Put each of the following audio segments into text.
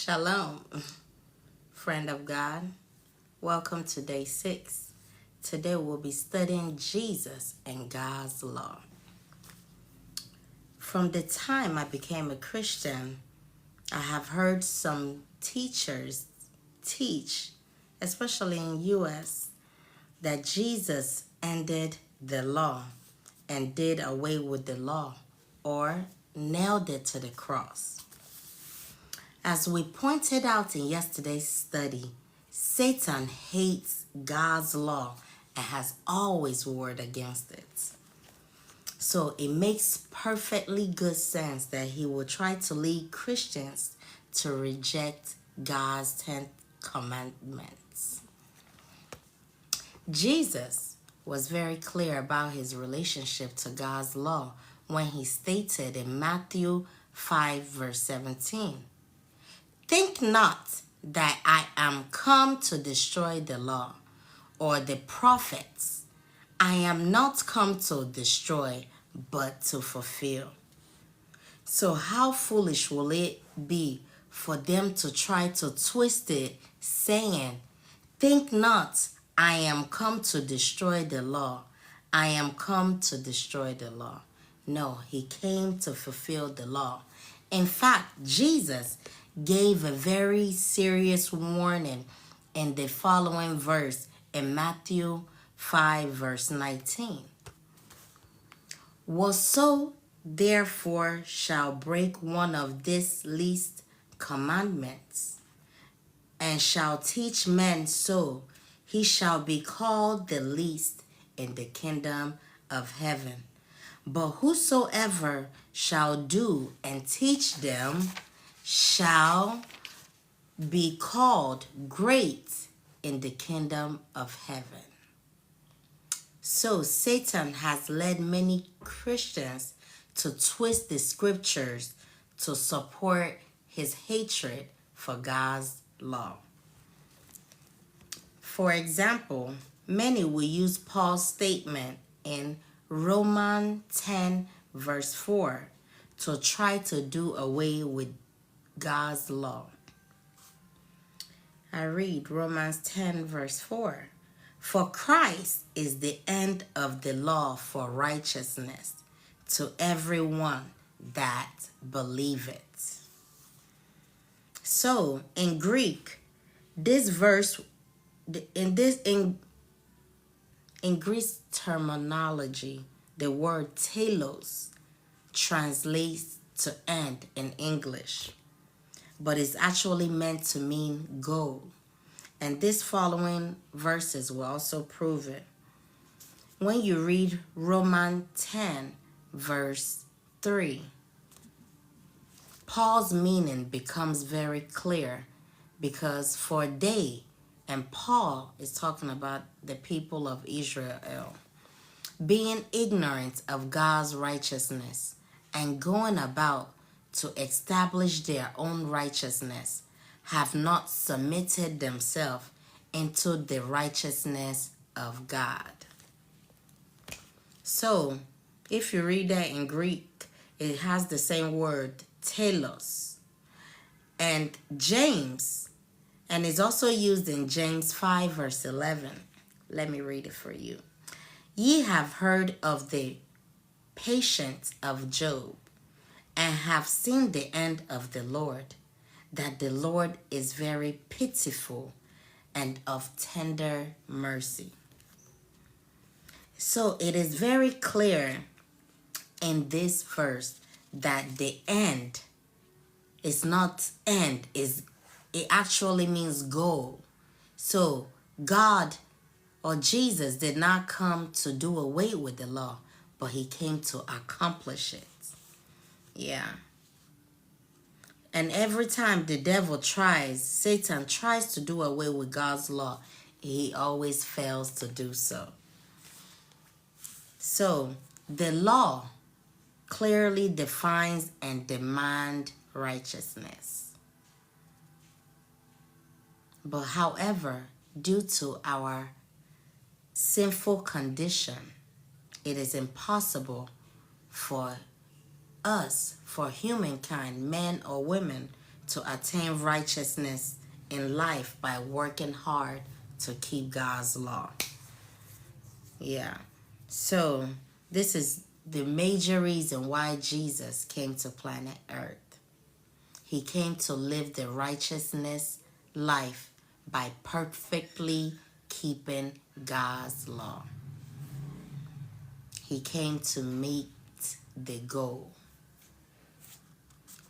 Shalom, friend of God. Welcome to day 6. Today we'll be studying Jesus and God's law. From the time I became a Christian, I have heard some teachers teach, especially in US, that Jesus ended the law and did away with the law or nailed it to the cross. As we pointed out in yesterday's study, Satan hates God's law and has always warred against it. So it makes perfectly good sense that he will try to lead Christians to reject God's 10 commandments. Jesus was very clear about his relationship to God's law when he stated in Matthew 5 verse 17, "Think not that I am come to destroy the law or the prophets. I am not come to destroy, but to fulfill." So how foolish will it be for them to try to twist it, saying, "Think not I am come to destroy the law. I am come to destroy the law." No, he came to fulfill the law. In fact, Jesus gave a very serious warning in the following verse in Matthew 5 verse 19. "Whoso therefore shall break one of these least commandments, and shall teach men so, he shall be called the least in the kingdom of heaven. But whosoever shall do and teach them shall be called great in the kingdom of heaven." So Satan has led many Christians to twist the scriptures to support his hatred for God's law. For example, many will use Paul's statement in Romans 10 verse 4 to try to do away with God's law. I read Romans 10 verse 4. "For Christ is the end of the law for righteousness to everyone that believeth." So in Greek, this verse in Greek terminology, the word telos translates to end in English, but it's actually meant to mean goal. And these following verses will also prove it. When you read Romans 10 verse 3, Paul's meaning becomes very clear, because for they, and Paul is talking about the people of Israel, being ignorant of God's righteousness and going about to establish their own righteousness, have not submitted themselves into the righteousness of God. So, if you read that in Greek, it has the same word, telos. And James, and it's also used in James 5 verse 11. Let me read it for you. "Ye have heard of the patience of Job, and have seen the end of the Lord, that the Lord is very pitiful and of tender mercy." So it is very clear in this verse that the end is not end, it actually means goal. So God or Jesus did not come to do away with the law, but he came to accomplish it. Yeah. And every time the devil Satan tries to do away with God's law, he always fails to do so. So the law clearly defines and demands righteousness. But however, due to our sinful condition, it is impossible for us, for humankind, men or women, to attain righteousness in life by working hard to keep God's law. Yeah. So this is the major reason why Jesus came to planet Earth. He came to live the righteousness life by perfectly keeping God's law. He came to meet the goal.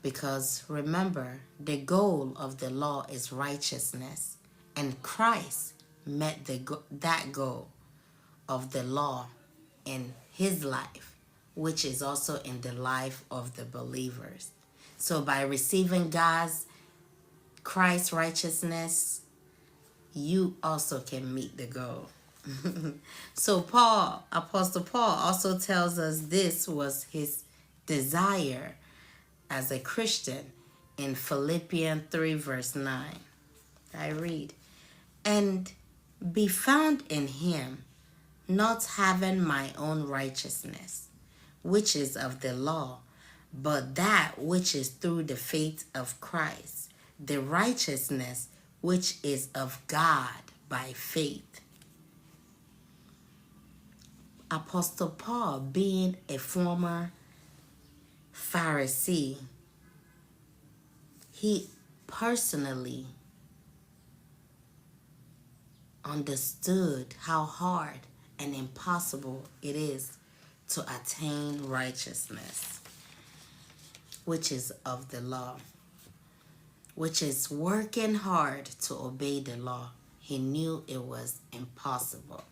Because remember, the goal of the law is righteousness, and Christ met that goal of the law in his life, which is also in the life of the believers. So by receiving Christ's righteousness, you also can meet the goal. So Apostle Paul also tells us this was his desire as a Christian in Philippians 3 verse 9. I read, "And be found in him, not having my own righteousness, which is of the law, but that which is through the faith of Christ, the righteousness which is of God by faith." Apostle Paul, being a former Pharisee, he personally understood how hard and impossible it is to attain righteousness, which is of the law, which is working hard to obey the law. He knew it was impossible.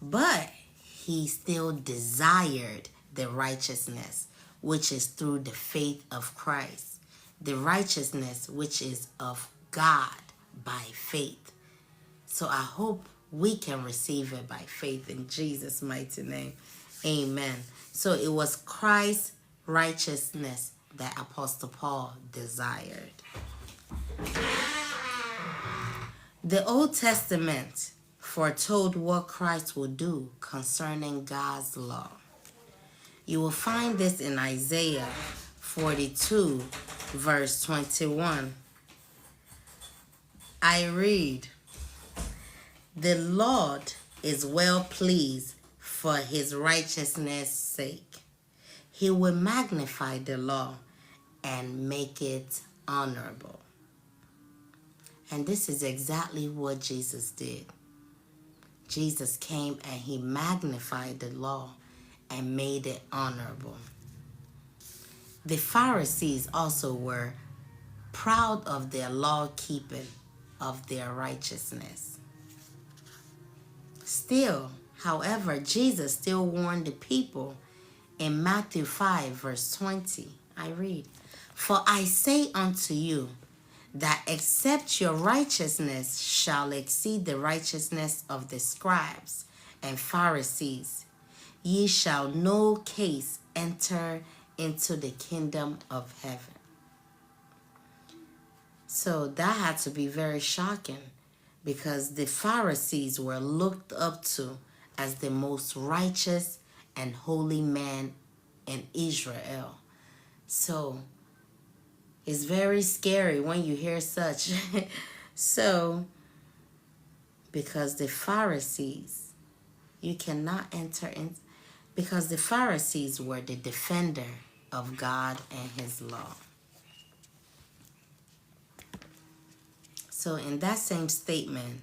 But he still desired the righteousness, which is through the faith of Christ. The righteousness which is of God by faith. So I hope we can receive it by faith in Jesus' mighty name. Amen. So it was Christ's righteousness that Apostle Paul desired. The Old Testament foretold what Christ will do concerning God's law. You will find this in Isaiah 42 verse 21. I read, "The Lord is well pleased for his righteousness' sake. He will magnify the law and make it honorable." And this is exactly what Jesus did. Jesus came and he magnified the law and made it honorable. The Pharisees also were proud of their law keeping, of their righteousness. Still, however, Jesus still warned the people in Matthew 5 verse 20. I read, "For I say unto you, that except your righteousness shall exceed the righteousness of the scribes and Pharisees, ye shall no case enter into the kingdom of heaven." So that had to be very shocking, because the Pharisees were looked up to as the most righteous and holy man in Israel. So it's very scary when you hear such. So, because the Pharisees, you cannot enter in, because the Pharisees were the defender of God and his law. So in that same statement,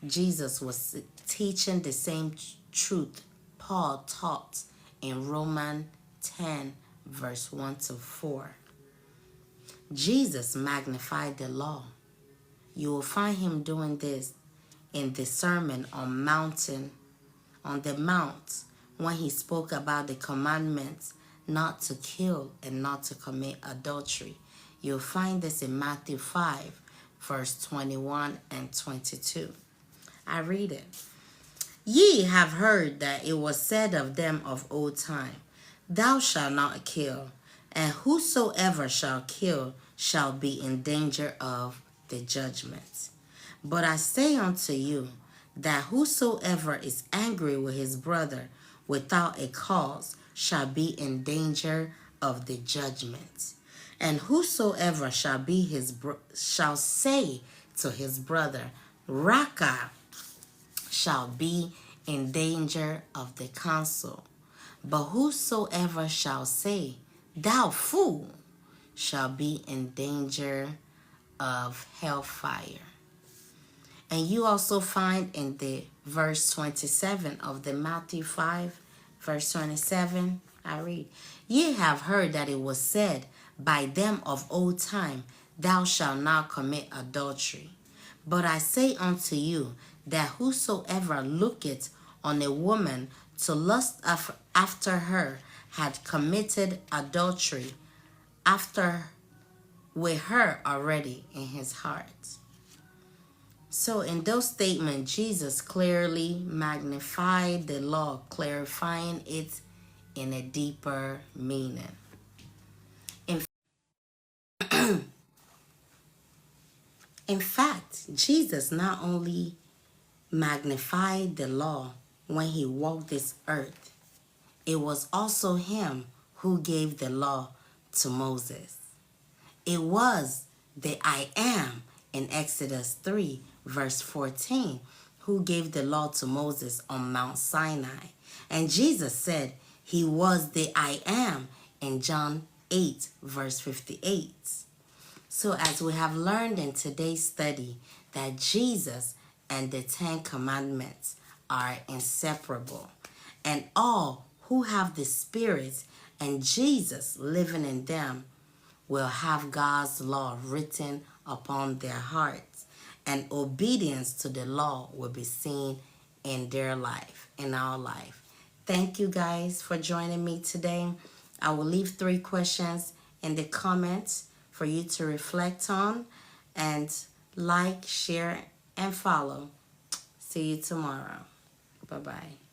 Jesus was teaching the same truth Paul taught in Romans 10 verse 1 to 4. Jesus magnified the law. You will find him doing this in the Sermon on the Mount, when he spoke about the commandments not to kill and not to commit adultery. You'll find this in Matthew 5 verse 21 and 22. I read it. "Ye have heard that it was said of them of old time, Thou shalt not kill, and whosoever shall kill shall be in danger of the judgment. But I say unto you, that whosoever is angry with his brother without a cause shall be in danger of the judgment. And whosoever shall say to his brother, Raka, shall be in danger of the council. But whosoever shall say, Thou fool, shall be in danger of hellfire. And you also find in the verse 27 of the Matthew 5, verse 27, I read, Ye have heard that it was said by them of old time, Thou shalt not commit adultery. But I say unto you, that whosoever looketh on a woman to lust after her had committed adultery after with her already in his heart. So in those statements, Jesus clearly magnified the law, clarifying it in a deeper meaning. In fact, Jesus not only magnified the law when he walked this earth, it was also him who gave the law to Moses. It was the I am in Exodus 3, verse 14, who gave the law to Moses on Mount Sinai. And Jesus said he was the I am in John 8, verse 58. So as we have learned in today's study that Jesus and the Ten Commandments are inseparable, and all who have the Spirit and Jesus living in them will have God's law written upon their hearts, and obedience to the law will be seen in their life, in our life. Thank you guys for joining me today. I will leave 3 questions in the comments for you to reflect on, and like, share, and follow. See you tomorrow. Bye-bye.